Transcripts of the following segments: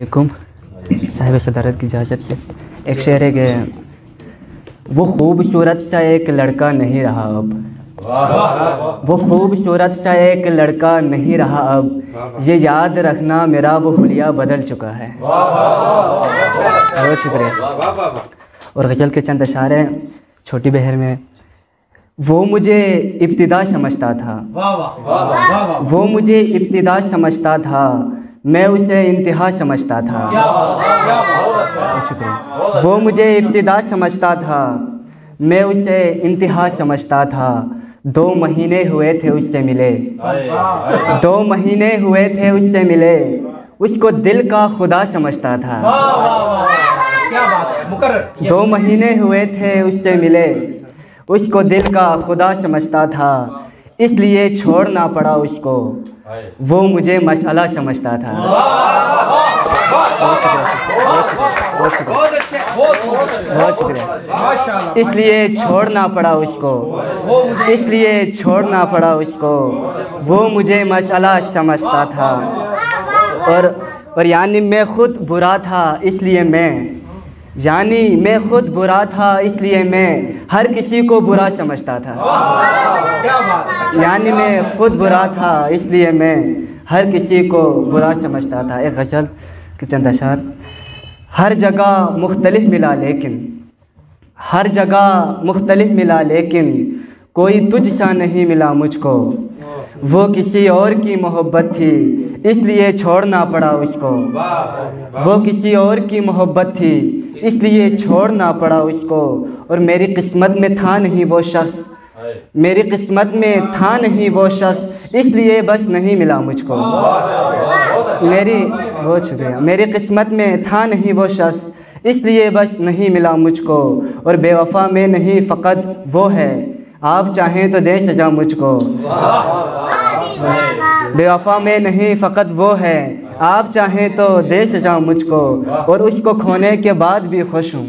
अलैकुम साहिब सदारत की इजाज़त से एक शेर है कि वो खूबसूरत सा एक लड़का नहीं रहा अब, वो खूबसूरत सा एक लड़का नहीं रहा अब, ये याद रखना मेरा वो हुलिया बदल चुका है। बहुत शुक्रिया। और गज़ल के चंद अशार हैं छोटी बहर में। वो मुझे इब्तिदा समझता था, वो मुझे इब्तिदा समझता था, मैं उसे इंतहा समझता था। वो मुझे इब्तिदा समझता था, मैं उसे इंतहा समझता था। 2 महीने हुए थे उससे मिले, 2 महीने हुए थे उससे मिले, उसको दिल का खुदा समझता था। 2 महीने हुए थे उससे मिले, उसको दिल का खुदा समझता था, इसलिए छोड़ना पड़ा उसको, वो मुझे मसाला समझता था। बहुत शुक्रिया। इसलिए छोड़ना पड़ा उसको, इसलिए छोड़ना पड़ा उसको, वो मुझे मसाला समझता था। और यानी मैं खुद बुरा था इसलिए मैं खुद बुरा था इसलिए मैं हर किसी को बुरा समझता था। यानी मैं खुद बुरा था इसलिए मैं हर किसी को बुरा समझता था। एक गज़ल के चंद अशार। हर जगह मुख्तलिफ मिला लेकिन, हर जगह मुख्तलिफ मिला लेकिन, कोई तुझ सा नहीं मिला मुझको, वो किसी और की मोहब्बत थी इसलिए छोड़ना पड़ा उसको। वो किसी और की मोहब्बत थी इसलिए छोड़ना पड़ा उसको। और मेरी किस्मत में था नहीं वो शख्स, मेरी किस्मत में था नहीं वो शख्स, इसलिए बस नहीं मिला मुझको। बहुत शुक्रिया। मेरी किस्मत में था नहीं वो शख्स, इसलिए बस नहीं मिला मुझको। और बेवफा में नहीं फ़कत वो है, आप चाहें तो दें सज़ा मुझको। बेवफा में नहीं फ़कत वो है, आप चाहें तो दें सज़ा मुझको। और उसको खोने के बाद भी खुश हूँ,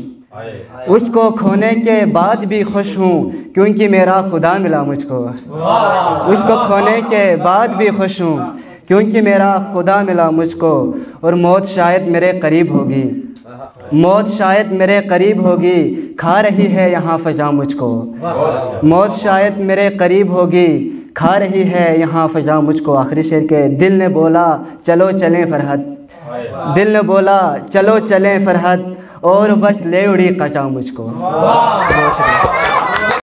उसको खोने के बाद भी खुश हूँ, क्योंकि मेरा खुदा मिला मुझको। उसको खोने के बाद भी खुश हूँ, क्योंकि मेरा खुदा मिला मुझको। और मौत शायद मेरे करीब होगी, मौत शायद मेरे करीब होगी, खा रही है यहाँ फ़ज़ा मुझको। मौत शायद मेरे करीब होगी, खा रही है यहाँ फ़ज़ा मुझको। आखिरी शेर के। दिल ने बोला चलो चलें फरहद, दिल ने बोला चलो चलें फरहद, और बस ले उड़ी क़ज़ा मुझको। बहुत शुक्रिया।